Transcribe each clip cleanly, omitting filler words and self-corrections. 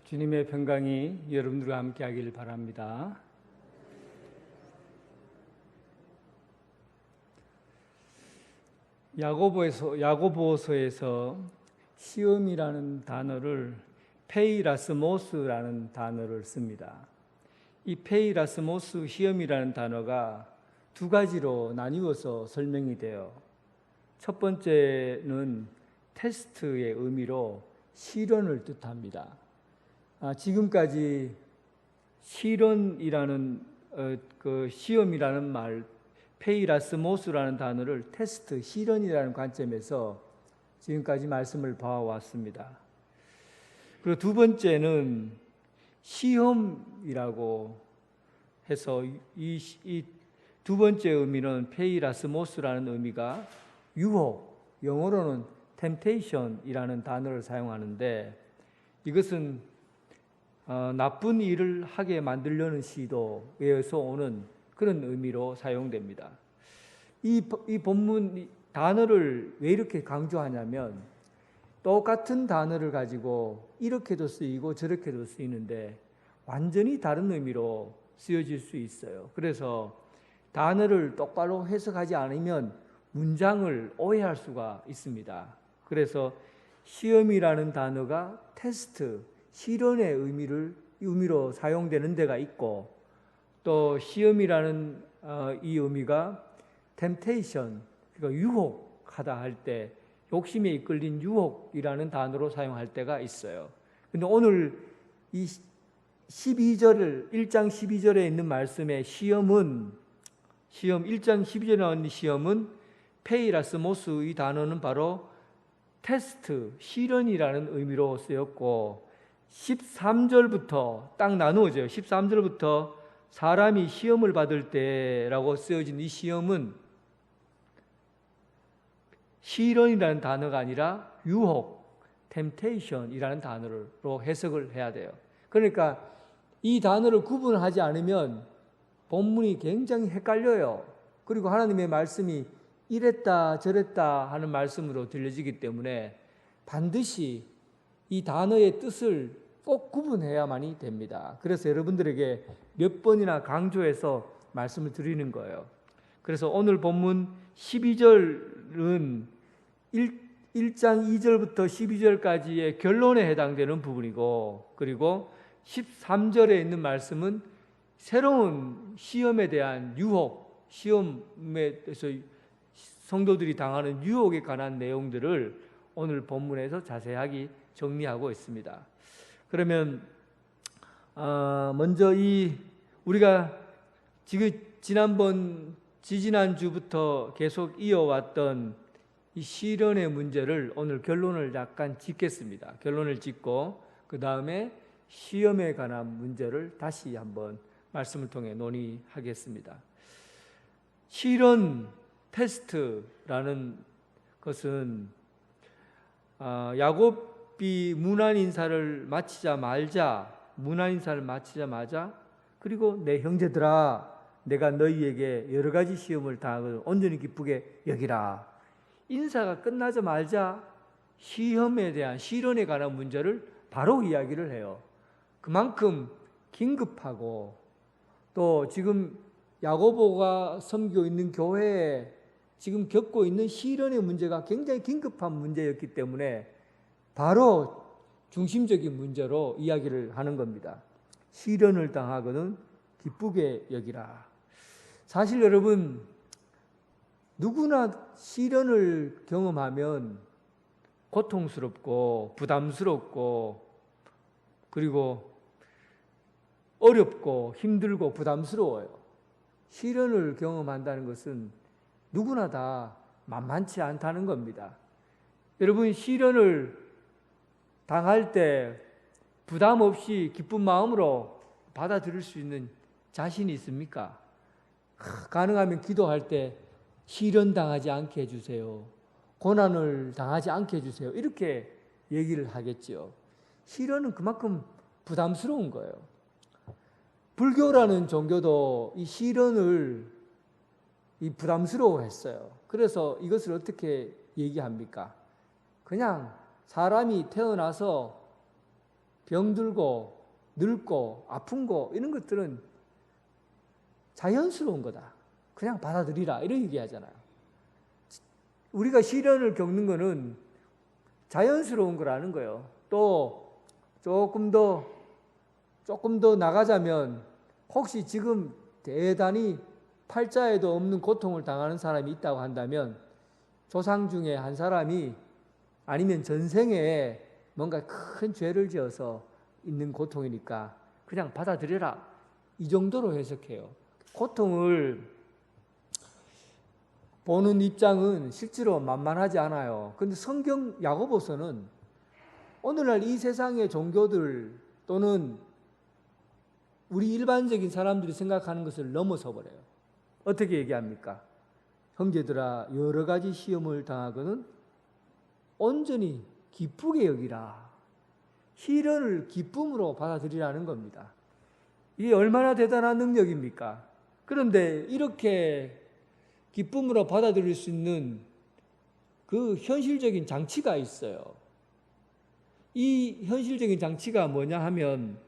주님의 평강이 여러분들과 함께 하길 바랍니다. 야고보서에서 시험이라는 단어를 페이라스모스라는 단어를 씁니다. 이 페이라스모스 시험이라는 단어가 두 가지로 나뉘어서 설명이 돼요. 첫 번째는 테스트의 의미로 시련을 뜻합니다. 지금까지 시련이라는 그 시험이라는 말, 페이라스모스라는 단어를 테스트, 시련이라는 관점에서 지금까지 말씀을 봐왔습니다. 그리고 두 번째는 시험이라고 해서 이 두 번째 의미는 페이라스모스라는 의미가 유혹, 영어로는 temptation이라는 단어를 사용하는데 이것은 나쁜 일을 하게 만들려는 시도에서 오는 그런 의미로 사용됩니다. 이 본문 단어를 왜 이렇게 강조하냐면 똑같은 단어를 가지고 이렇게도 쓰이고 저렇게도 쓰이는데 완전히 다른 의미로 쓰여질 수 있어요. 그래서 단어를 똑바로 해석하지 않으면 문장을 오해할 수가 있습니다. 그래서 시험이라는 단어가 테스트, 시련의 의미로 사용되는 데가 있고 또 시험이라는 이 의미가 temptation, 그러니까 유혹하다 할 때 욕심에 이끌린 유혹이라는 단어로 사용할 때가 있어요. 근데 오늘 이 1장 12절에 있는 말씀의 시험 1장 12절에 나온 시험은 페이라스모스, 이 단어는 바로 테스트, 시련이라는 의미로 쓰였고 13절부터 딱 나누어져요. 13절부터 사람이 시험을 받을 때라고 쓰여진 이 시험은 시련이라는 단어가 아니라 유혹, temptation이라는 단어로 해석을 해야 돼요. 그러니까 이 단어를 구분하지 않으면 본문이 굉장히 헷갈려요. 그리고 하나님의 말씀이 이랬다 저랬다 하는 말씀으로 들려지기 때문에 반드시 이 단어의 뜻을 꼭 구분해야만이 됩니다. 그래서 여러분들에게 몇 번이나 강조해서 말씀을 드리는 거예요. 그래서 오늘 본문 12절은 1장 2절부터 12절까지의 결론에 해당되는 부분이고, 그리고 13절에 있는 말씀은 새로운 시험에 대한 유혹, 시험에 대해서 성도들이 당하는 유혹에 관한 내용들을 오늘 본문에서 자세하게 정리하고 있습니다. 그러면 먼저 우리가 지지난 주부터 계속 이어왔던 이 시련의 문제를 오늘 결론을 약간 짓겠습니다. 결론을 짓고 그 다음에 시험에 관한 문제를 다시 한번 말씀을 통해 논의하겠습니다. 시련, 테스트라는 것은 야곱이 문안 인사를 마치자마자 그리고 내 형제들아 내가 너희에게 여러 가지 시험을 당하거든 온전히 기쁘게 여기라. 인사가 끝나자마자 시험에 대한 시련에 관한 문제를 바로 이야기를 해요. 그만큼 긴급하고 또 지금 야고보가 섬기고 있는 교회에 지금 겪고 있는 시련의 문제가 굉장히 긴급한 문제였기 때문에 바로 중심적인 문제로 이야기를 하는 겁니다. 시련을 당하거든 기쁘게 여기라. 사실 여러분 누구나 시련을 경험하면 고통스럽고 부담스럽고 그리고 어렵고 힘들고 부담스러워요. 시련을 경험한다는 것은 누구나 다 만만치 않다는 겁니다. 여러분 시련을 당할 때 부담 없이 기쁜 마음으로 받아들일 수 있는 자신이 있습니까? 가능하면 기도할 때 시련 당하지 않게 해주세요. 고난을 당하지 않게 해주세요. 이렇게 얘기를 하겠죠. 시련은 그만큼 부담스러운 거예요. 불교라는 종교도 이 시련을 부담스러워했어요. 그래서 이것을 어떻게 얘기합니까? 그냥 사람이 태어나서 병들고 늙고 아픈 거 이런 것들은 자연스러운 거다. 그냥 받아들이라 이런 얘기하잖아요. 우리가 시련을 겪는 거는 자연스러운 거라는 거예요. 또 조금 더 나가자면 혹시 지금 대단히 팔자에도 없는 고통을 당하는 사람이 있다고 한다면 조상 중에 한 사람이 아니면 전생에 뭔가 큰 죄를 지어서 있는 고통이니까 그냥 받아들여라. 이 정도로 해석해요. 고통을 보는 입장은 실제로 만만하지 않아요. 근데 성경 야고보서는 오늘날 이 세상의 종교들 또는 우리 일반적인 사람들이 생각하는 것을 넘어서 버려요. 어떻게 얘기합니까? 형제들아, 여러 가지 시험을 당하거든 온전히 기쁘게 여기라. 시련을 기쁨으로 받아들이라는 겁니다. 이게 얼마나 대단한 능력입니까? 그런데 이렇게 기쁨으로 받아들일 수 있는 그 현실적인 장치가 있어요. 이 현실적인 장치가 뭐냐 하면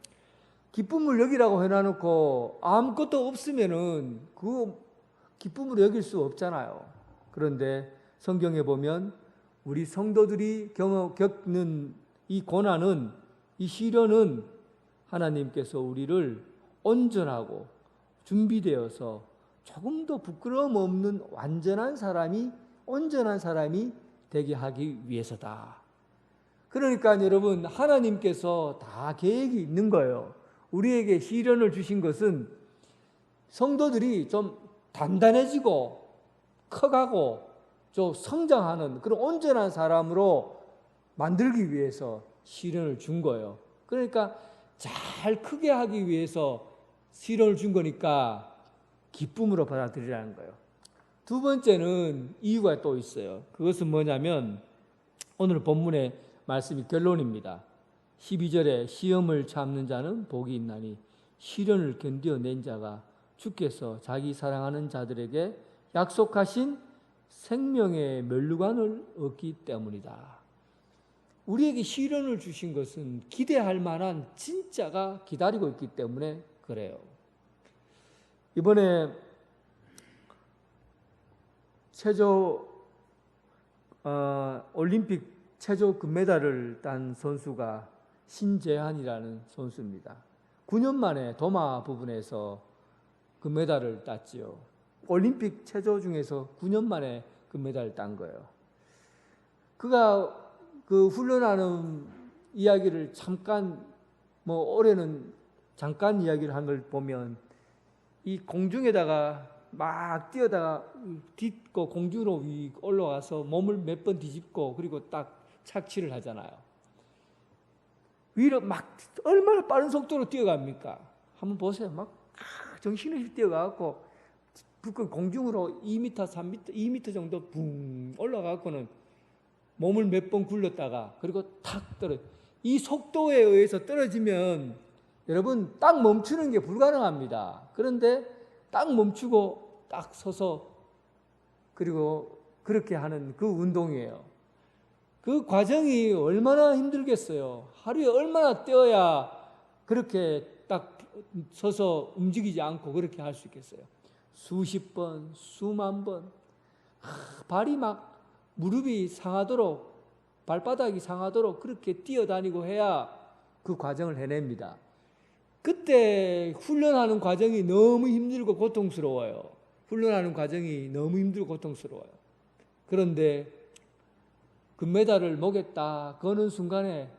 기쁨을 여기라고 해놔놓고 아무것도 없으면은 그 기쁨으로 여길 수 없잖아요. 그런데 성경에 보면 우리 성도들이 겪는 이 고난은, 이 시련은 하나님께서 우리를 온전하고 준비되어서 조금도 부끄러움 없는 온전한 사람이 되게 하기 위해서다. 그러니까 여러분, 하나님께서 다 계획이 있는 거예요. 우리에게 시련을 주신 것은 성도들이 좀 단단해지고 커가고 좀 성장하는 그런 온전한 사람으로 만들기 위해서 시련을 준 거예요. 그러니까 잘 크게 하기 위해서 시련을 준 거니까 기쁨으로 받아들이라는 거예요. 두 번째는 이유가 또 있어요. 그것은 뭐냐면 오늘 본문의 말씀이 결론입니다. 12절에 시험을 참는 자는 복이 있나니 시련을 견뎌낸 자가 주께서 자기 사랑하는 자들에게 약속하신 생명의 면류관을 얻기 때문이다. 우리에게 시련을 주신 것은 기대할 만한 진짜가 기다리고 있기 때문에 그래요. 이번에 올림픽 체조 금메달을 딴 선수가 신재한이라는 선수입니다. 9년 만에 도마 부분에서 금메달을 땄지요. 올림픽 체조 중에서 9년 만에 금메달을 딴 거예요. 그가 그 훈련하는 이야기를 잠깐, 올해는 잠깐 이야기를 한 걸 보면 이 공중에다가 막 뛰어다가 딛고 공중으로 올라와서 몸을 몇 번 뒤집고 그리고 딱 착지를 하잖아요. 위로 막 얼마나 빠른 속도로 뛰어갑니까? 한번 보세요. 막 정신없이 뛰어가고 공중으로 2m, 3m, 2m 정도 붕 올라가고는 몸을 몇 번 굴렸다가 그리고 탁 떨어져. 이 속도에 의해서 떨어지면 여러분 딱 멈추는 게 불가능합니다. 그런데 딱 멈추고 딱 서서 그리고 그렇게 하는 그 운동이에요. 그 과정이 얼마나 힘들겠어요. 하루에 얼마나 뛰어야 그렇게 딱 서서 움직이지 않고 그렇게 할 수 있겠어요. 수십 번, 수만 번, 발이 막 무릎이 상하도록 발바닥이 상하도록 그렇게 뛰어다니고 해야 그 과정을 해냅니다. 그때 훈련하는 과정이 너무 힘들고 고통스러워요. 훈련하는 과정이 너무 힘들고 고통스러워요. 그런데 금메달을 목에 딱 거는 순간에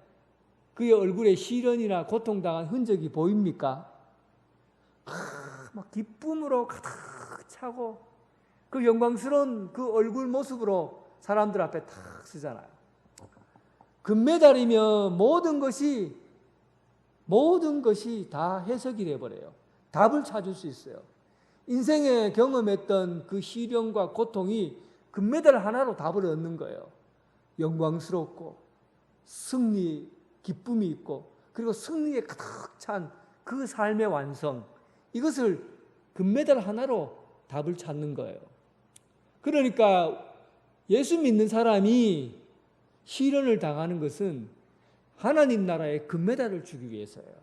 그의 얼굴에 시련이나 고통당한 흔적이 보입니까? 막 기쁨으로 가득 차고 그 영광스러운 그 얼굴 모습으로 사람들 앞에 탁 서잖아요. 금메달이면 모든 것이 다 해석이 돼버려요. 답을 찾을 수 있어요. 인생에 경험했던 그 시련과 고통이 금메달 하나로 답을 얻는 거예요. 영광스럽고 승리, 기쁨이 있고 그리고 승리에 가득 찬 그 삶의 완성, 이것을 금메달 하나로 답을 찾는 거예요. 그러니까 예수 믿는 사람이 시련을 당하는 것은 하나님 나라의 금메달을 주기 위해서예요.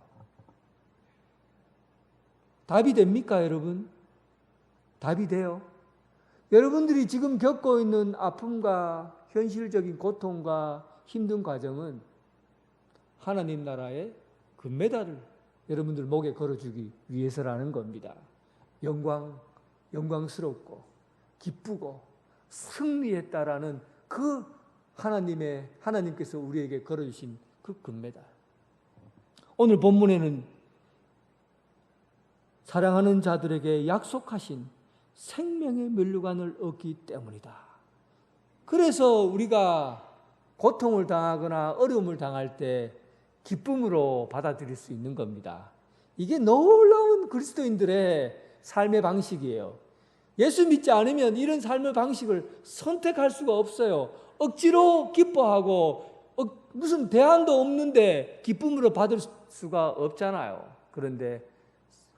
답이 됩니까, 여러분? 답이 돼요. 여러분들이 지금 겪고 있는 아픔과 현실적인 고통과 힘든 과정은 하나님 나라의 금메달을 여러분들 목에 걸어주기 위해서라는 겁니다. 영광스럽고 기쁘고 승리했다라는 그 하나님께서 우리에게 걸어주신 그 금메달. 오늘 본문에는 사랑하는 자들에게 약속하신 생명의 면류관을 얻기 때문이다. 그래서 우리가 고통을 당하거나 어려움을 당할 때 기쁨으로 받아들일 수 있는 겁니다. 이게 놀라운 그리스도인들의 삶의 방식이에요. 예수 믿지 않으면 이런 삶의 방식을 선택할 수가 없어요. 억지로 기뻐하고 무슨 대안도 없는데 기쁨으로 받을 수가 없잖아요. 그런데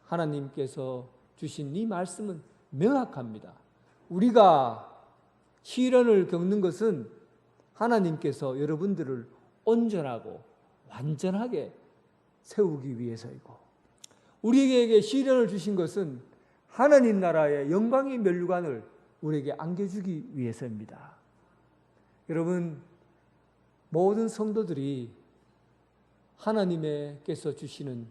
하나님께서 주신 이 말씀은 명확합니다. 우리가 시련을 겪는 것은 하나님께서 여러분들을 온전하고 완전하게 세우기 위해서이고, 우리에게 시련을 주신 것은 하나님 나라의 영광의 면류관을 우리에게 안겨주기 위해서입니다. 여러분, 모든 성도들이 하나님께서 주시는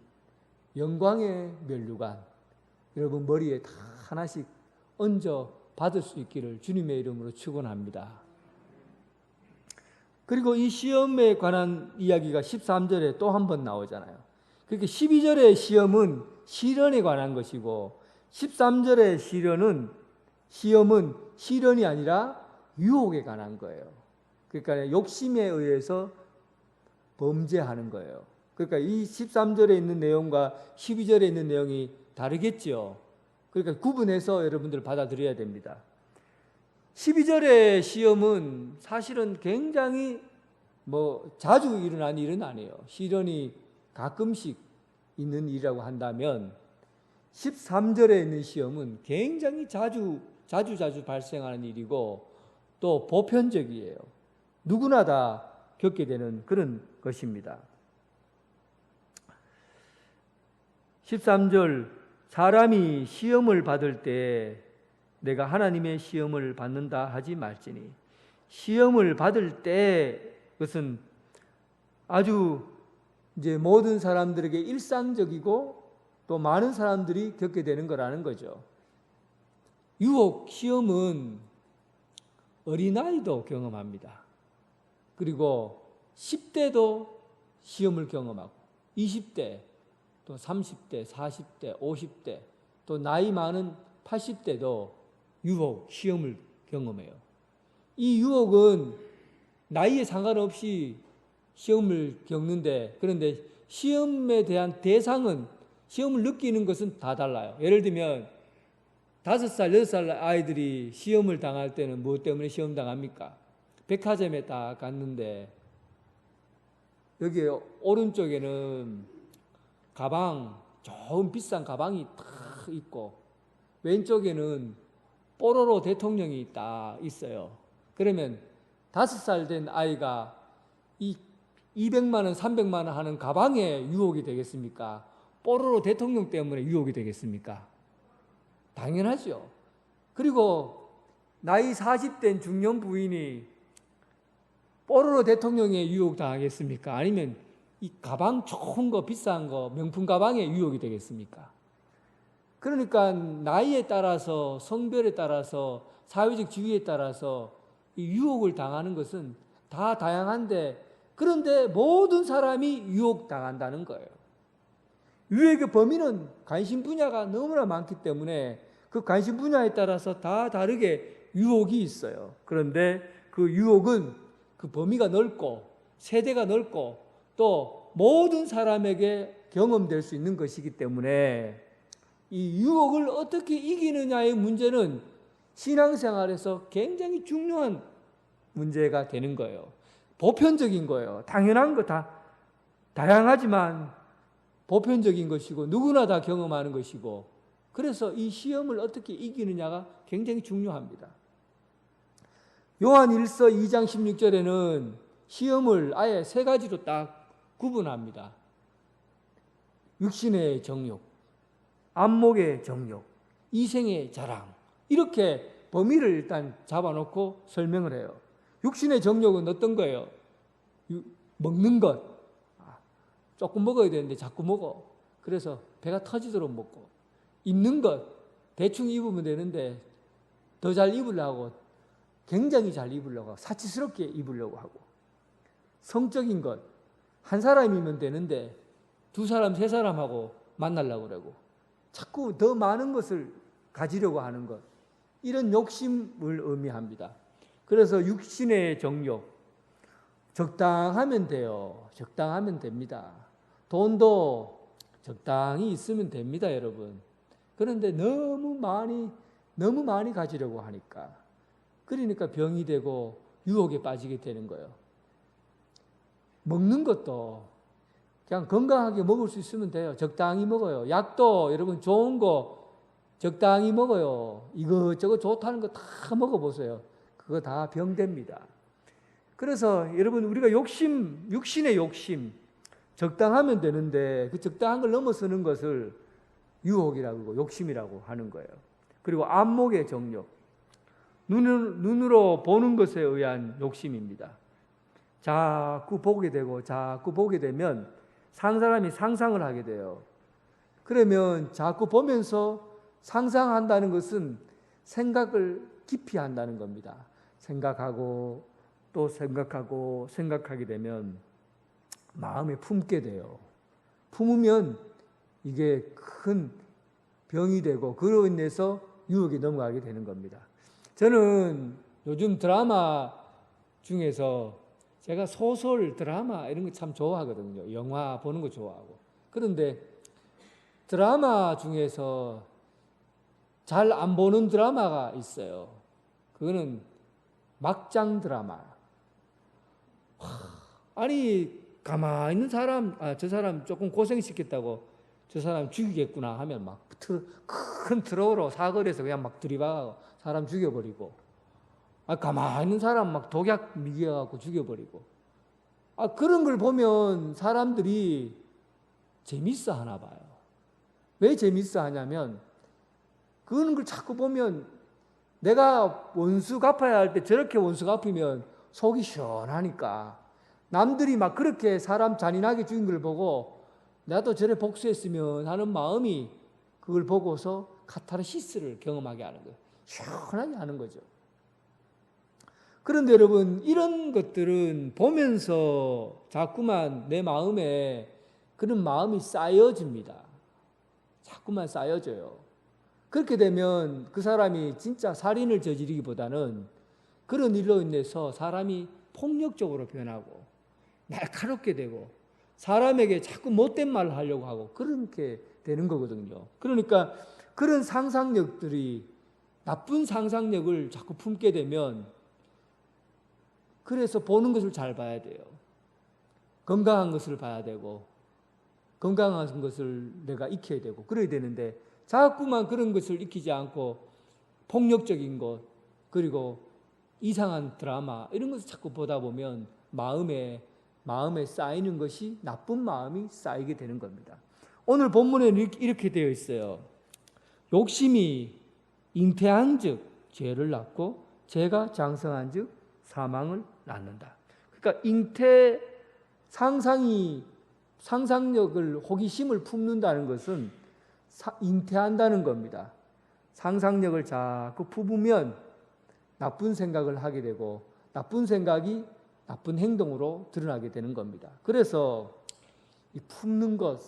영광의 면류관, 여러분 머리에 다 하나씩 얹어 받을 수 있기를 주님의 이름으로 축원합니다. 그리고 이 시험에 관한 이야기가 13절에 또 한 번 나오잖아요. 그렇게 12절의 시험은 시련에 관한 것이고 13절의 시험은 시련이 아니라 유혹에 관한 거예요. 그러니까 욕심에 의해서 범죄하는 거예요. 그러니까 이 13절에 있는 내용과 12절에 있는 내용이 다르겠죠. 그러니까 구분해서 여러분들 받아들여야 됩니다. 12절의 시험은 사실은 굉장히 자주 일어난 일은 아니에요. 시련이 가끔씩 있는 일이라고 한다면 13절에 있는 시험은 굉장히 자주 발생하는 일이고 또 보편적이에요. 누구나 다 겪게 되는 그런 것입니다. 13절, 사람이 시험을 받을 때 내가 하나님의 시험을 받는다 하지 말지니, 시험을 받을 때 그것은 아주 이제 모든 사람들에게 일상적이고 또 많은 사람들이 겪게 되는 거라는 거죠. 유혹, 시험은 어린아이도 경험합니다. 그리고 10대도 시험을 경험하고 20대, 또 30대, 40대, 50대, 또 나이 많은 80대도 유혹, 시험을 경험해요. 이 유혹은 나이에 상관없이 시험을 겪는데, 그런데 시험에 대한 대상은, 시험을 느끼는 것은 다 달라요. 예를 들면 5살, 6살 아이들이 시험을 당할 때는 무엇 때문에 시험 당합니까? 백화점에 딱 갔는데 여기 오른쪽에는 가방, 좋은 비싼 가방이 딱 있고 왼쪽에는 뽀로로 대통령이 딱 있어요. 그러면 5살 된 아이가 이 200만 원, 300만 원 하는 가방에 유혹이 되겠습니까? 뽀로로 대통령 때문에 유혹이 되겠습니까? 당연하죠. 그리고 나이 40된 중년 부인이 뽀로로 대통령에 유혹 당하겠습니까? 아니면 이 가방 좋은 거, 비싼 거, 명품 가방에 유혹이 되겠습니까? 그러니까 나이에 따라서, 성별에 따라서, 사회적 지위에 따라서 이 유혹을 당하는 것은 다 다양한데, 그런데 모든 사람이 유혹당한다는 거예요. 유혹의 범위는 관심 분야가 너무나 많기 때문에 그 관심 분야에 따라서 다 다르게 유혹이 있어요. 그런데 그 유혹은 그 범위가 넓고 세대가 넓고 또 모든 사람에게 경험될 수 있는 것이기 때문에 이 유혹을 어떻게 이기느냐의 문제는 신앙생활에서 굉장히 중요한 문제가 되는 거예요. 보편적인 거예요. 당연한 거 다 다양하지만 보편적인 것이고 누구나 다 경험하는 것이고, 그래서 이 시험을 어떻게 이기느냐가 굉장히 중요합니다. 요한 1서 2장 16절에는 시험을 아예 3가지로 딱 구분합니다. 육신의 정욕, 안목의 정욕, 이생의 자랑, 이렇게 범위를 일단 잡아놓고 설명을 해요. 육신의 정욕은 어떤 거예요? 먹는 것. 조금 먹어야 되는데 자꾸 먹어. 그래서 배가 터지도록 먹고. 입는 것. 대충 입으면 되는데 더 잘 입으려고 하고, 굉장히 잘 입으려고 하고, 사치스럽게 입으려고 하고. 성적인 것. 한 사람이면 되는데 두 사람, 세 사람하고 만나려고 그러고, 자꾸 더 많은 것을 가지려고 하는 것. 이런 욕심을 의미합니다. 그래서 육신의 정욕, 적당하면 돼요. 적당하면 됩니다. 돈도 적당히 있으면 됩니다, 여러분. 그런데 너무 많이 가지려고 하니까, 그러니까 병이 되고 유혹에 빠지게 되는 거예요. 먹는 것도 그냥 건강하게 먹을 수 있으면 돼요. 적당히 먹어요. 약도 여러분 좋은 거 적당히 먹어요. 이것저것 좋다는 거 다 먹어보세요. 그거 다 병됩니다. 그래서 여러분, 우리가 육신의 욕심, 적당하면 되는데 그 적당한 걸 넘어서는 것을 유혹이라고, 욕심이라고 하는 거예요. 그리고 안목의 정욕, 눈으로 보는 것에 의한 욕심입니다. 자꾸 보게 되면 사람이 상상을 하게 돼요. 그러면 자꾸 보면서 상상한다는 것은 생각을 깊이 한다는 겁니다. 생각하고 또 생각하게 되면 마음에 품게 돼요. 품으면 이게 큰 병이 되고, 그로 인해서 유혹에 넘어가게 되는 겁니다. 저는 요즘 드라마 중에서 제가 소설, 드라마 이런 거 참 좋아하거든요. 영화 보는 거 좋아하고. 그런데 드라마 중에서 잘 안 보는 드라마가 있어요. 그거는 막장 드라마. 아니, 가만히 있는 사람, 저 사람 조금 고생시켰다고 저 사람 죽이겠구나 하면 막 큰 트럭으로 사거리에서 그냥 막 들이박아서 사람 죽여버리고, 가만히 있는 사람 막 독약 미개갖고 죽여버리고. 그런 걸 보면 사람들이 재밌어 하나 봐요. 왜 재밌어 하냐면, 그런 걸 자꾸 보면 내가 원수 갚아야 할 때 저렇게 원수 갚으면 속이 시원하니까, 남들이 막 그렇게 사람 잔인하게 죽인 걸 보고 나도 저래 복수했으면 하는 마음이, 그걸 보고서 카타르시스를 경험하게 하는 거예요. 시원하게 하는 거죠. 그런데 여러분, 이런 것들은 보면서 자꾸만 내 마음에 그런 마음이 쌓여집니다. 자꾸만 쌓여져요. 그렇게 되면 그 사람이 진짜 살인을 저지르기보다는 그런 일로 인해서 사람이 폭력적으로 변하고 날카롭게 되고 사람에게 자꾸 못된 말을 하려고 하고 그렇게 되는 거거든요. 그러니까 그런 상상력들이, 나쁜 상상력을 자꾸 품게 되면, 그래서 보는 것을 잘 봐야 돼요. 건강한 것을 봐야 되고, 건강한 것을 내가 익혀야 되고 그래야 되는데, 자꾸만 그런 것을 익히지 않고 폭력적인 것, 그리고 이상한 드라마 이런 것을 자꾸 보다 보면 마음에 쌓이는 것이, 나쁜 마음이 쌓이게 되는 겁니다. 오늘 본문에는 이렇게 되어 있어요. 욕심이 잉태한 즉 죄를 낳고 죄가 장성한 즉 사망을 낳는다. 그러니까 상상력을, 호기심을 품는다는 것은 잉태한다는 겁니다. 상상력을 자꾸 품으면 나쁜 생각을 하게 되고, 나쁜 생각이 나쁜 행동으로 드러나게 되는 겁니다. 그래서 이 품는 것,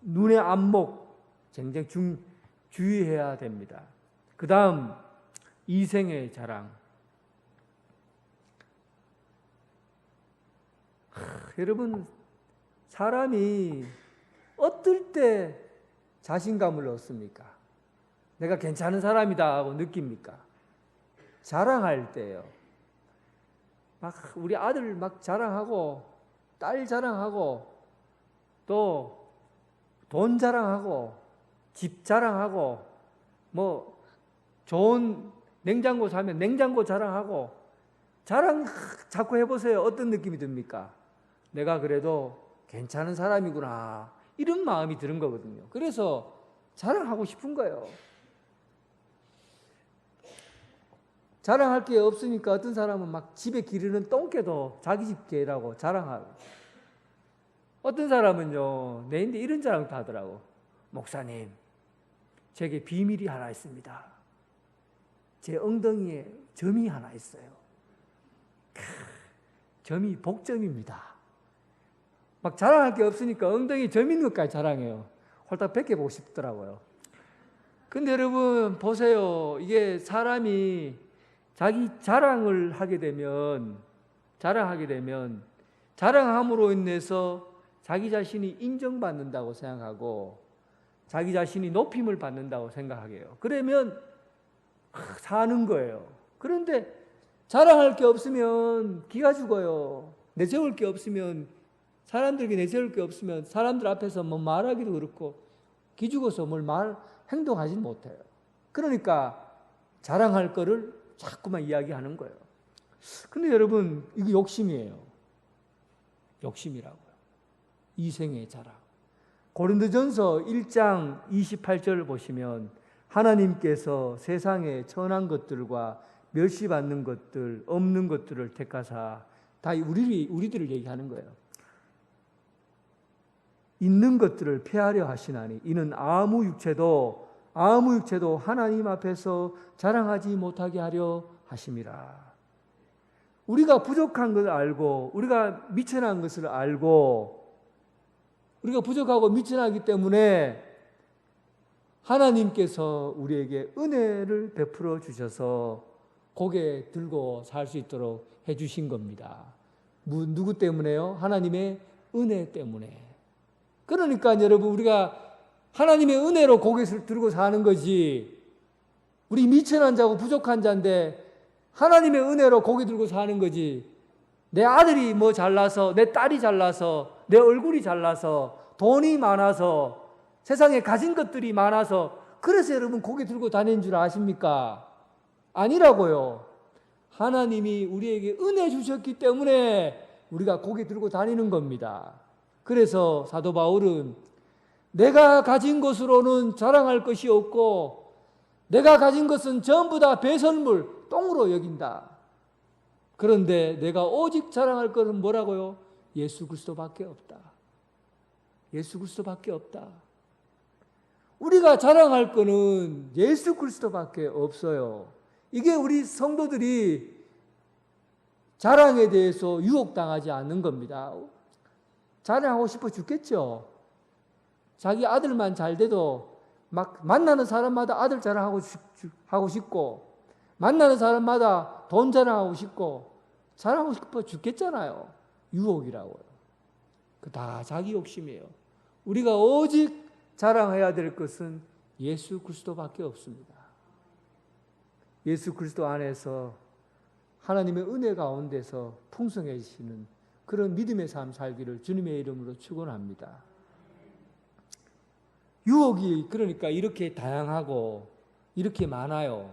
눈의 안목 굉장히 주의해야 됩니다. 그 다음 이생의 자랑. 여러분, 사람이 어떨 때 자신감을 얻습니까? 내가 괜찮은 사람이다 하고 느낍니까? 자랑할 때예요. 막 우리 아들 막 자랑하고, 딸 자랑하고, 또 돈 자랑하고, 집 자랑하고, 뭐 좋은 냉장고 사면 냉장고 자랑하고, 자랑 자꾸 해보세요. 어떤 느낌이 듭니까? 내가 그래도 괜찮은 사람이구나. 이런 마음이 드는 거거든요. 그래서 자랑하고 싶은 거예요. 자랑할 게 없으니까 어떤 사람은 막 집에 기르는 똥개도 자기 집 개라고 자랑하고, 어떤 사람은요, 내인데 이런 자랑도 하더라고. 목사님, 제게 비밀이 하나 있습니다. 제 엉덩이에 점이 하나 있어요. 점이 복점입니다. 막 자랑할 게 없으니까 엉덩이에 점 있는 것까지 자랑해요. 홀딱 벗겨보고 싶더라고요. 근데 여러분 보세요. 이게 사람이 자기 자랑을 하게 되면, 자랑함으로 인해서 자기 자신이 인정받는다고 생각하고 자기 자신이 높임을 받는다고 생각하게요. 그러면 사는 거예요. 그런데 자랑할 게 없으면 기가 죽어요. 내세울 게 없으면, 사람들에게 내세울 게 없으면 사람들 앞에서 뭐 말하기도 그렇고 기 죽어서 행동하지 못해요. 그러니까 자랑할 거를 자꾸만 이야기하는 거예요. 근데 여러분, 이게 욕심이에요. 욕심이라고요. 이생의 자랑. 고린도전서 1장 28절 보시면 하나님께서 세상의 천한 것들과 멸시받는 것들, 없는 것들을 택하사, 다 우리들을 얘기하는 거예요. 있는 것들을 폐하려 하시나니 이는 아무 육체도 하나님 앞에서 자랑하지 못하게 하려 하심이라. 우리가 부족한 것을 알고, 우리가 미천한 것을 알고, 우리가 부족하고 미천하기 때문에 하나님께서 우리에게 은혜를 베풀어 주셔서 고개 들고 살 수 있도록 해주신 겁니다. 누구 때문에요? 하나님의 은혜 때문에. 그러니까 여러분, 우리가 하나님의 은혜로 고개를 들고 사는 거지, 우리 미천한 자고 부족한 자인데 하나님의 은혜로 고개 들고 사는 거지, 내 아들이 뭐 잘나서, 내 딸이 잘나서, 내 얼굴이 잘나서, 돈이 많아서, 세상에 가진 것들이 많아서 그래서 여러분 고개 들고 다니는 줄 아십니까? 아니라고요. 하나님이 우리에게 은혜 주셨기 때문에 우리가 고개 들고 다니는 겁니다. 그래서 사도 바울은 내가 가진 것으로는 자랑할 것이 없고 내가 가진 것은 전부 다 배설물, 똥으로 여긴다. 그런데 내가 오직 자랑할 것은 뭐라고요? 예수 그리스도밖에 없다. 예수 그리스도밖에 없다. 우리가 자랑할 것은 예수 그리스도밖에 없어요. 이게 우리 성도들이 자랑에 대해서 유혹당하지 않는 겁니다. 자랑하고 싶어 죽겠죠. 자기 아들만 잘 돼도 막 만나는 사람마다 아들 자랑하고 싶고, 만나는 사람마다 돈 자랑하고 싶고, 자랑하고 싶어 죽겠잖아요. 유혹이라고요. 그 다 자기 욕심이에요. 우리가 오직 자랑해야 될 것은 예수 그리스도밖에 없습니다. 예수 그리스도 안에서 하나님의 은혜 가운데서 풍성해지시는 그런 믿음의 삶 살기를 주님의 이름으로 축원합니다. 유혹이 그러니까 이렇게 다양하고 이렇게 많아요.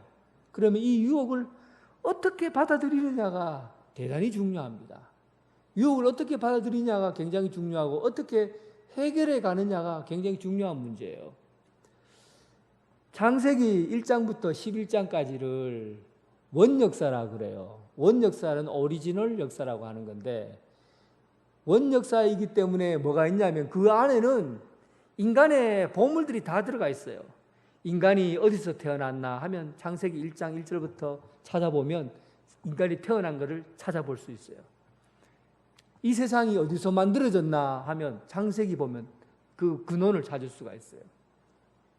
그러면 이 유혹을 어떻게 받아들이느냐가 대단히 중요합니다. 유혹을 어떻게 받아들이냐가 굉장히 중요하고 어떻게 해결해 가느냐가 굉장히 중요한 문제예요. 창세기 1장부터 11장까지를 원역사라 그래요. 원역사는 오리지널 역사라고 하는 건데, 원역사이기 때문에 뭐가 있냐면 그 안에는 인간의 보물들이 다 들어가 있어요. 인간이 어디서 태어났나 하면 창세기 1장 1절부터 찾아보면 인간이 태어난 것을 찾아볼 수 있어요. 이 세상이 어디서 만들어졌나 하면 창세기 보면 그 근원을 찾을 수가 있어요.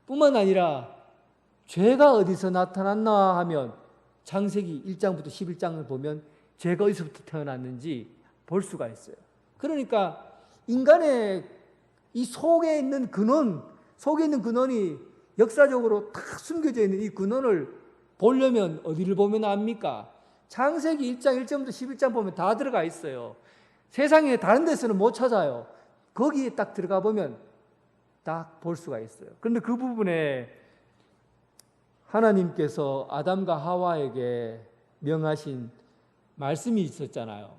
뿐만 아니라 죄가 어디서 나타났나 하면 창세기 1장부터 11장을 보면 죄가 어디서부터 태어났는지 볼 수가 있어요. 그러니까 인간의 이 속에 있는 근원이 역사적으로 다 숨겨져 있는 이 근원을 보려면 어디를 보면 압니까? 창세기 1장 1절부터 11장 보면 다 들어가 있어요. 세상에 다른 데서는 못 찾아요. 거기에 딱 들어가 보면 딱 볼 수가 있어요. 그런데 그 부분에 하나님께서 아담과 하와에게 명하신 말씀이 있었잖아요.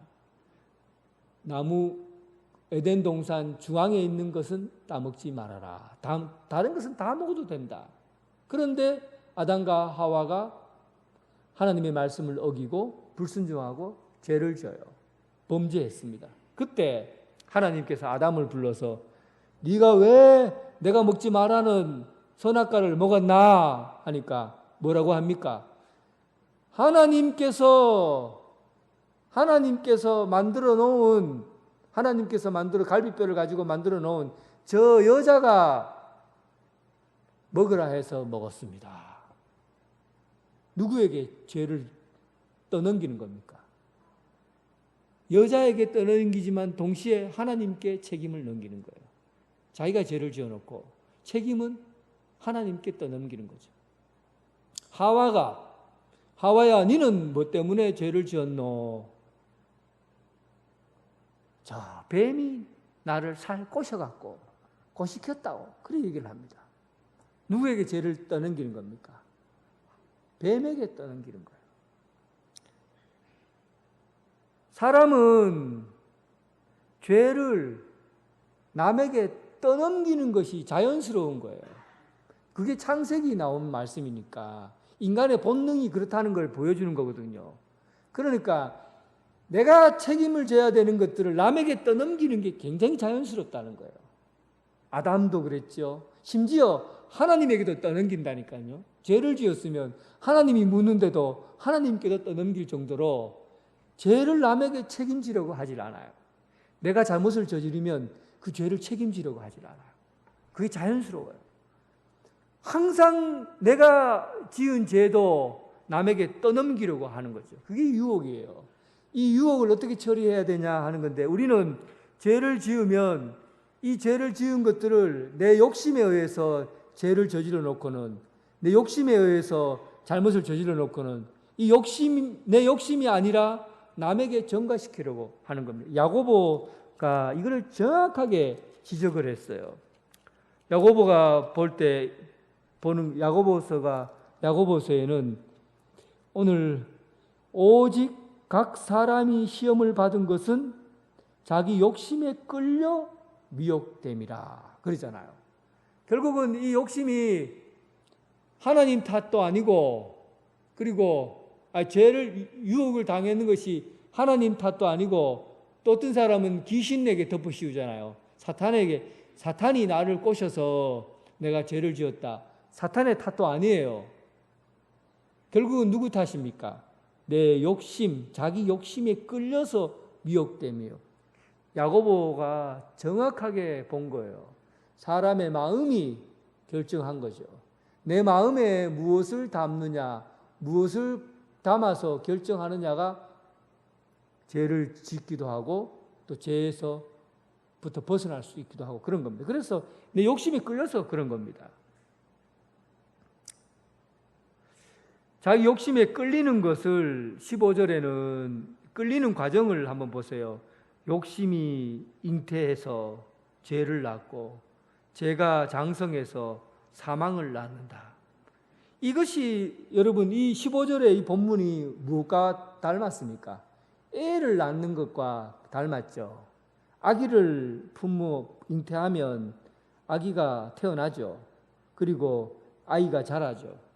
나무 에덴 동산 중앙에 있는 것은 따먹지 말아라. 다른 것은 다 먹어도 된다. 그런데 아담과 하와가 하나님의 말씀을 어기고 불순종하고 죄를 져요. 범죄했습니다. 그때 하나님께서 아담을 불러서 네가 왜 내가 먹지 말라는 선악과를 먹었나 하니까 뭐라고 합니까? 하나님께서 만들어 갈비뼈를 가지고 만들어 놓은 저 여자가 먹으라 해서 먹었습니다. 누구에게 죄를 떠넘기는 겁니까? 여자에게 떠넘기지만 동시에 하나님께 책임을 넘기는 거예요. 자기가 죄를 지어놓고 책임은 하나님께 떠넘기는 거죠. 하와야 니는 뭐 때문에 죄를 지었노? 자, 뱀이 나를 살 꼬셔갖고 꼬시켰다고 그렇게 얘기를 합니다. 누구에게 죄를 떠넘기는 겁니까? 뱀에게 떠넘기는 거예요. 사람은 죄를 남에게 떠넘기는 것이 자연스러운 거예요. 그게 창세기 나온 말씀이니까 인간의 본능이 그렇다는 걸 보여주는 거거든요. 그러니까 내가 책임을 져야 되는 것들을 남에게 떠넘기는 게 굉장히 자연스럽다는 거예요. 아담도 그랬죠. 심지어 하나님에게도 떠넘긴다니까요. 죄를 지었으면 하나님이 묻는데도 하나님께도 떠넘길 정도로 죄를 남에게 책임지려고 하질 않아요. 내가 잘못을 저지르면 그 죄를 책임지려고 하질 않아요. 그게 자연스러워요. 항상 내가 지은 죄도 남에게 떠넘기려고 하는 거죠. 그게 유혹이에요. 이 유혹을 어떻게 처리해야 되냐 하는 건데, 우리는 죄를 지으면 이 죄를 지은 것들을 내 욕심에 의해서 죄를 저질러 놓고는, 내 욕심에 의해서 잘못을 저질러 놓고는 내 욕심이 아니라 남에게 전가시키려고 하는 겁니다. 야고보가 이걸 정확하게 지적을 했어요. 야고보가 보는 야고보서에는 오늘 오직 각 사람이 시험을 받은 것은 자기 욕심에 끌려 미혹됨이라 그러잖아요. 결국은 이 욕심이 하나님 탓도 아니고, 그리고 죄를 유혹을 당했는 것이 하나님 탓도 아니고, 또 어떤 사람은 귀신에게 덮어씌우잖아요. 사탄이 나를 꼬셔서 내가 죄를 지었다. 사탄의 탓도 아니에요. 결국은 누구 탓입니까? 내 욕심, 자기 욕심에 끌려서 미혹됨이요. 야고보가 정확하게 본 거예요. 사람의 마음이 결정한 거죠. 내 마음에 무엇을 담느냐, 무엇을 담아서 결정하느냐가 죄를 짓기도 하고 또 죄에서부터 벗어날 수 있기도 하고 그런 겁니다. 그래서 내 욕심이 끌려서 그런 겁니다. 자기 욕심에 끌리는 것을 15절에는 끌리는 과정을 한번 보세요. 욕심이 잉태해서 죄를 낳고 죄가 장성해서 사망을 낳는다. 이것이 여러분 이 15절의 이 본문이 무엇과 닮았습니까? 애를 낳는 것과 닮았죠. 아기를 잉태하면 아기가 태어나죠. 그리고 아이가 자라죠.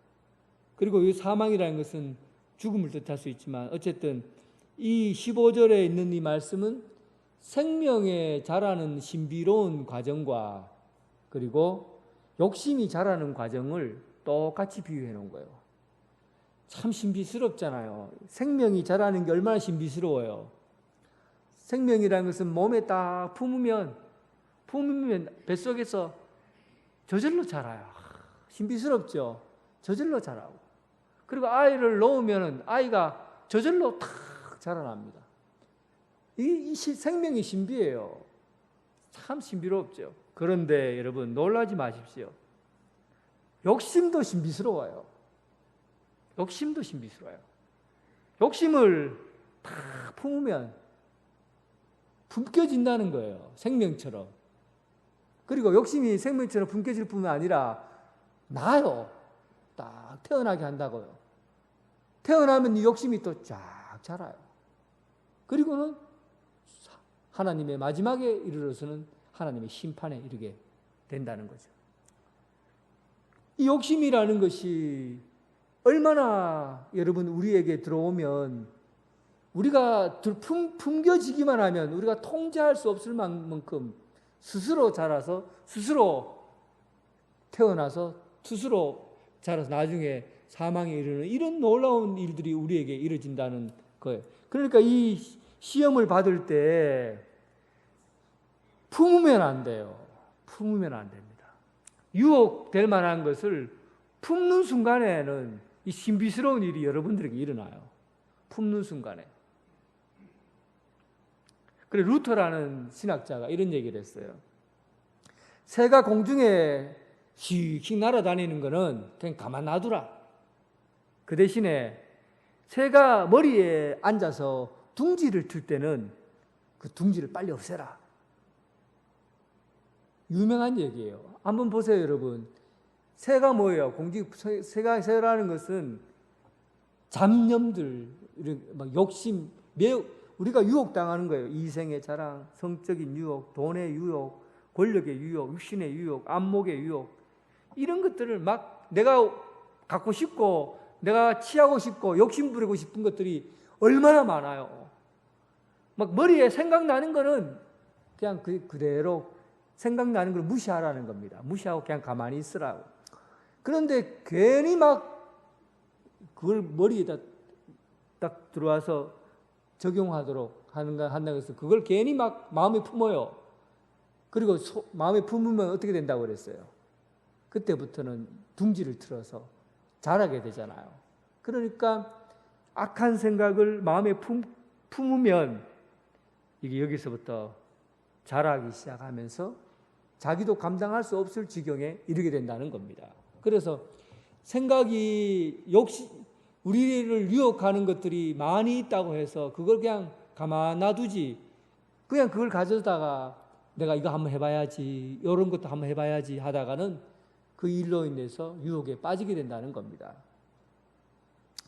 그리고 이 사망이라는 것은 죽음을 뜻할 수 있지만 어쨌든 이 15절에 있는 이 말씀은 생명의 자라는 신비로운 과정과 그리고 욕심이 자라는 과정을 똑같이 비유해 놓은 거예요. 참 신비스럽잖아요. 생명이 자라는 게 얼마나 신비스러워요. 생명이라는 것은 몸에 딱 품으면 뱃속에서 저절로 자라요. 신비스럽죠. 저절로 자라고. 그리고 아이를 놓으면 아이가 저절로 탁 자라납니다. 이 생명이 신비해요. 참 신비롭죠. 그런데 여러분 놀라지 마십시오. 욕심도 신비스러워요. 욕심을 탁 품으면 품겨진다는 거예요. 생명처럼. 그리고 욕심이 생명처럼 품겨질 뿐만 아니라 나요. 딱 태어나게 한다고요. 태어나면 이 욕심이 또 쫙 자라요. 그리고는 하나님의 마지막에 이르러서는 하나님의 심판에 이르게 된다는 거죠. 이 욕심이라는 것이 얼마나 여러분 우리에게 들어오면 우리가 품겨지기만 하면 우리가 통제할 수 없을 만큼 스스로 자라서 스스로 태어나서 스스로 자라서 나중에 사망에 이르는 이런 놀라운 일들이 우리에게 이루어진다는 거예요. 그러니까 이 시험을 받을 때 품으면 안 돼요. 품으면 안 됩니다. 유혹될 만한 것을 품는 순간에는 이 신비스러운 일이 여러분들에게 일어나요. 품는 순간에. 그래 루터라는 신학자가 이런 얘기를 했어요. 새가 공중에 휙휙 날아다니는 거는 그냥 가만 놔두라. 그 대신에 새가 머리에 앉아서 둥지를 틀 때는 그 둥지를 빨리 없애라. 유명한 얘기예요. 한번 보세요, 여러분. 새가 뭐예요? 새라는 것은 잡념들, 막 욕심, 매우 우리가 유혹당하는 거예요. 이생의 자랑, 성적인 유혹, 돈의 유혹, 권력의 유혹, 육신의 유혹, 안목의 유혹, 이런 것들을 막 내가 갖고 싶고 내가 취하고 싶고 욕심 부리고 싶은 것들이 얼마나 많아요. 막 머리에 생각나는 거는 그냥 그대로 생각나는 걸 무시하라는 겁니다. 무시하고 그냥 가만히 있으라고. 그런데 괜히 막 그걸 머리에다 딱 들어와서 적용하도록 한다고 해서 그걸 괜히 막 마음에 품어요. 그리고 마음에 품으면 어떻게 된다고 그랬어요? 그때부터는 둥지를 틀어서 자라게 되잖아요. 그러니까 악한 생각을 마음에 품으면 이게 여기서부터 자라기 시작하면서 자기도 감당할 수 없을 지경에 이르게 된다는 겁니다. 그래서 생각이 우리를 유혹하는 것들이 많이 있다고 해서 그걸 그냥 가만 놔두지, 그냥 그걸 가져다가 내가 이거 한번 해봐야지, 이런 것도 한번 해봐야지 하다가는 그 일로 인해서 유혹에 빠지게 된다는 겁니다.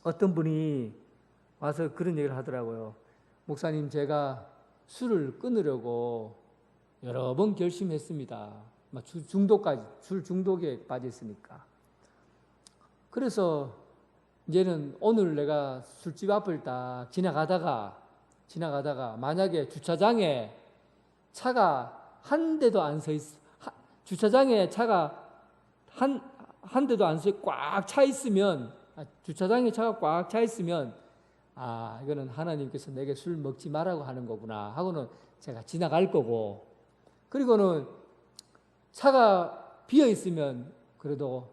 어떤 분이 와서 그런 얘기를 하더라고요. 목사님, 제가 술을 끊으려고 여러 번 결심했습니다. 술 중독에 빠졌으니까. 그래서 이제는 오늘 내가 술집 앞을 딱 지나가다가 만약에 주차장에 차가 한 대도 안 서 있어, 주차장에 차가 한 대도 안 서 꽉 차 있으면, 주차장에 차가 꽉 차 있으면 이거는 하나님께서 내게 술 먹지 말라고 하는 거구나 하고는 제가 지나갈 거고, 그리고는 차가 비어 있으면 그래도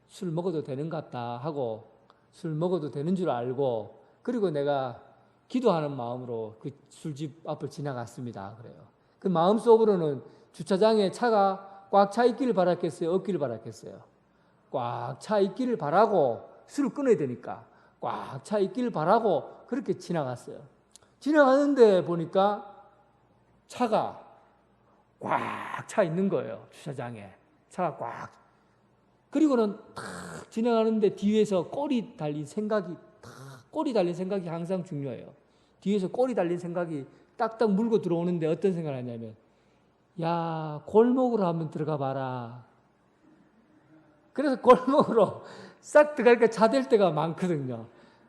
술 먹어도 되는 것 같다 하고 술 먹어도 되는 줄 알고, 그리고 내가 기도하는 마음으로 그 술집 앞을 지나갔습니다. 그래요. 그 마음속으로는 주차장에 차가 꽉 차 있기를 바랐겠어요? 없기를 바랐겠어요? 꽉 차 있기를 바라고, 술을 끊어야 되니까 꽉 차 있기를 바라고 그렇게 지나갔어요. 지나가는데 보니까 차가 꽉 차 있는 거예요. 주차장에 차가 꽉. 그리고는 탁 지나가는데 뒤에서 꼬리 달린 생각이 항상 중요해요. 뒤에서 꼬리 달린 생각이 딱딱 물고 들어오는데 어떤 생각을 하냐면, 야, 골목으로 한번 들어가 봐라. 그래서 골목으로 싹 들어가니까 차댈 때가 많거든요.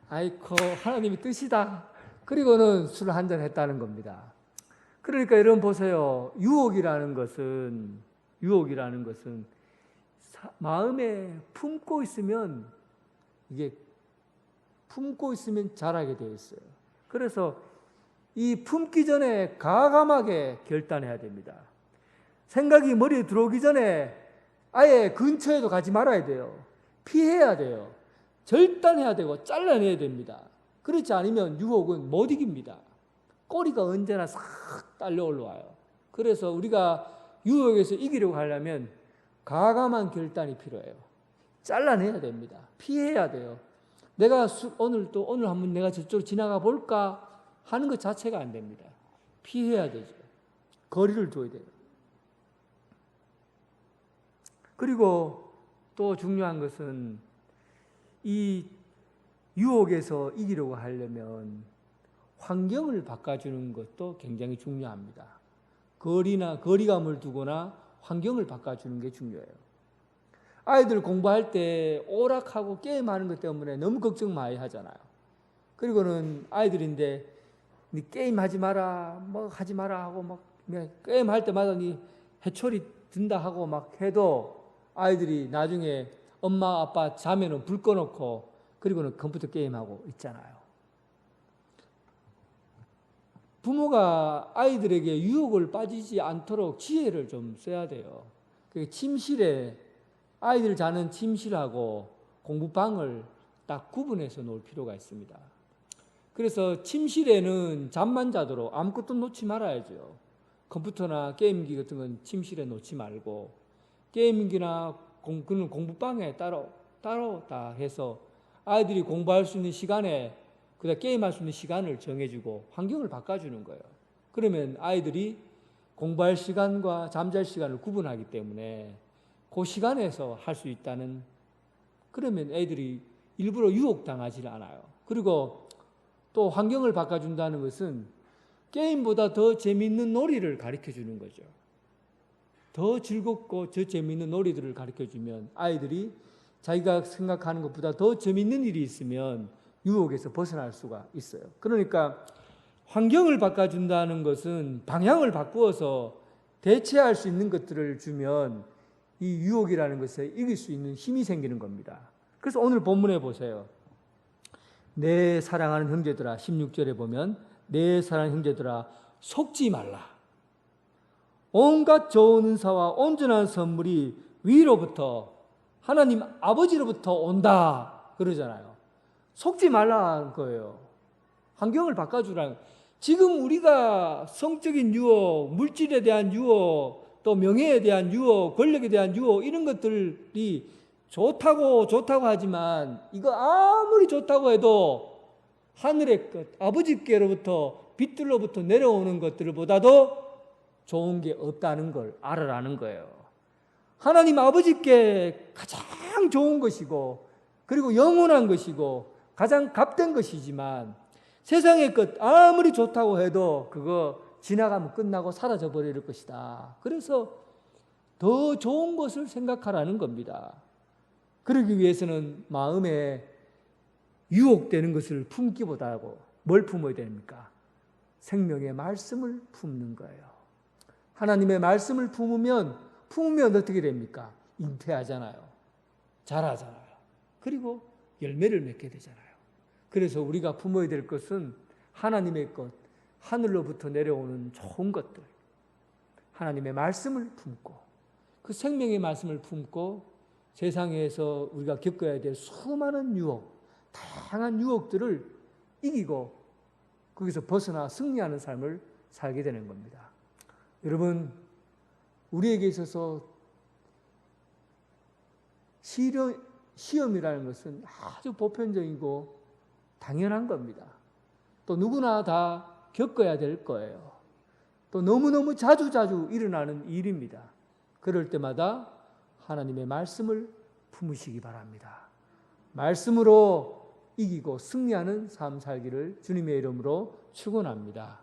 아이고, 하나님의 뜻이다. 그리고는 술을 한잔 했다는 겁니다. 그러니까 여러분 보세요. 유혹이라는 것은 마음에 품고 있으면 자라게 되어 있어요. 그래서 이 품기 전에 과감하게 결단해야 됩니다. 생각이 머리에 들어오기 전에 아예 근처에도 가지 말아야 돼요. 피해야 돼요. 절단해야 되고 잘라내야 됩니다. 그렇지 않으면 유혹은 못 이깁니다. 꼬리가 언제나 싹 딸려 올라와요. 그래서 우리가 유혹에서 이기려고 하려면 과감한 결단이 필요해요. 잘라내야 됩니다. 피해야 돼요. 내가 오늘 한번 내가 저쪽으로 지나가 볼까 하는 것 자체가 안 됩니다. 피해야 되죠. 거리를 둬야 돼요. 그리고 또 중요한 것은 이 유혹에서 이기려고 하려면 환경을 바꿔주는 것도 굉장히 중요합니다. 거리감을 두거나 환경을 바꿔주는 게 중요해요. 아이들 공부할 때 오락하고 게임하는 것 때문에 너무 걱정 많이 하잖아요. 그리고는 아이들인데 니 게임하지 마라, 뭐 하지 마라 하고 막 게임할 때마다 니 해초리 든다 하고 막 해도 아이들이 나중에 엄마 아빠 자면은 불 꺼놓고 그리고는 컴퓨터 게임하고 있잖아요. 부모가 아이들에게 유혹을 빠지지 않도록 지혜를 좀 써야 돼요. 침실에 아이들 자는 침실하고 공부방을 딱 구분해서 놓을 필요가 있습니다. 그래서 침실에는 잠만 자도록 아무것도 놓지 말아야죠. 컴퓨터나 게임기 같은 건 침실에 놓지 말고 게임기나 그는 공부방에 따로 다 해서 아이들이 공부할 수 있는 시간에 그다음 게임할 수 있는 시간을 정해주고 환경을 바꿔주는 거예요. 그러면 아이들이 공부할 시간과 잠잘 시간을 구분하기 때문에 그 시간에서 할 수 있다는, 그러면 애들이 일부러 유혹당하지 않아요. 그리고 또 환경을 바꿔준다는 것은 게임보다 더 재미있는 놀이를 가르쳐주는 거죠. 더 즐겁고 더 재미있는 놀이들을 가르쳐주면 아이들이 자기가 생각하는 것보다 더 재미있는 일이 있으면 유혹에서 벗어날 수가 있어요. 그러니까 환경을 바꿔준다는 것은 방향을 바꾸어서 대체할 수 있는 것들을 주면 이 유혹이라는 것에 이길 수 있는 힘이 생기는 겁니다. 그래서 오늘 본문에 보세요. 내 사랑하는 형제들아, 16절에 보면 내 사랑하는 형제들아 속지 말라. 온갖 좋은 은사와 온전한 선물이 위로부터 하나님 아버지로부터 온다 그러잖아요. 속지 말라는 거예요. 환경을 바꿔주라는. 지금 우리가 성적인 유혹, 물질에 대한 유혹, 또 명예에 대한 유혹, 권력에 대한 유혹, 이런 것들이 좋다고 하지만 이거 아무리 좋다고 해도 하늘의 것, 아버지께로부터 빛들로부터 내려오는 것들보다도 좋은 게 없다는 걸 알아라는 거예요. 하나님 아버지께 가장 좋은 것이고 그리고 영원한 것이고 가장 값된 것이지만 세상의 것 아무리 좋다고 해도 그거 지나가면 끝나고 사라져 버릴 것이다. 그래서 더 좋은 것을 생각하라는 겁니다. 그러기 위해서는 마음에 유혹되는 것을 품기보다고 뭘 품어야 됩니까? 생명의 말씀을 품는 거예요. 하나님의 말씀을 품으면 어떻게 됩니까? 잉태하잖아요. 자라잖아요. 그리고 열매를 맺게 되잖아요. 그래서 우리가 품어야 될 것은 하나님의 것, 하늘로부터 내려오는 좋은 것들, 하나님의 말씀을 품고 그 생명의 말씀을 품고 세상에서 우리가 겪어야 될 수많은 유혹, 다양한 유혹들을 이기고 거기서 벗어나 승리하는 삶을 살게 되는 겁니다. 여러분, 우리에게 있어서 시험이라는 것은 아주 보편적이고 당연한 겁니다. 또 누구나 다 겪어야 될 거예요. 또 너무너무 자주 일어나는 일입니다. 그럴 때마다 하나님의 말씀을 품으시기 바랍니다. 말씀으로 이기고 승리하는 삶 살기를 주님의 이름으로 축원합니다.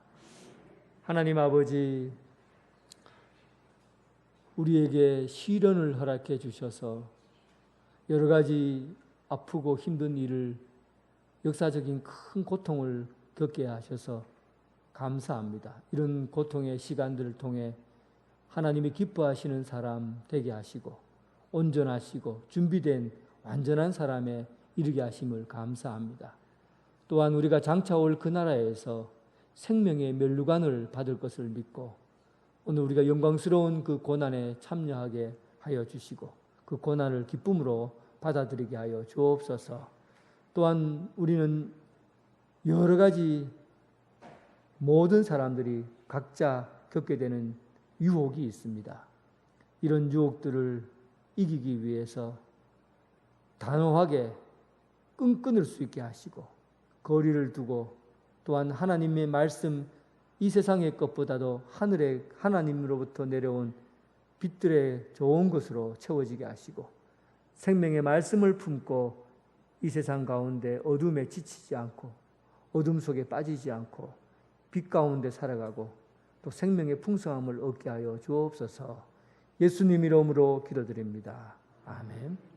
하나님 아버지, 우리에게 시련을 허락해 주셔서 여러 가지 아프고 힘든 일을, 역사적인 큰 고통을 겪게 하셔서 감사합니다. 이런 고통의 시간들을 통해 하나님이 기뻐하시는 사람 되게 하시고 온전하시고 준비된 완전한 사람에 이르게 하심을 감사합니다. 또한 우리가 장차 올 그 나라에서 생명의 면류관을 받을 것을 믿고 오늘 우리가 영광스러운 그 고난에 참여하게 하여 주시고 그 고난을 기쁨으로 받아들이게 하여 주옵소서. 또한 우리는 여러 가지 모든 사람들이 각자 겪게 되는 유혹이 있습니다. 이런 유혹들을 이기기 위해서 단호하게 끈끈을 수 있게 하시고 거리를 두고 또한 하나님의 말씀, 이 세상의 것보다도 하늘의 하나님으로부터 내려온 빛들의 좋은 것으로 채워지게 하시고 생명의 말씀을 품고 이 세상 가운데 어둠에 지치지 않고 어둠 속에 빠지지 않고 빛 가운데 살아가고 또 생명의 풍성함을 얻게 하여 주옵소서. 예수님 이름으로 기도드립니다. 아멘.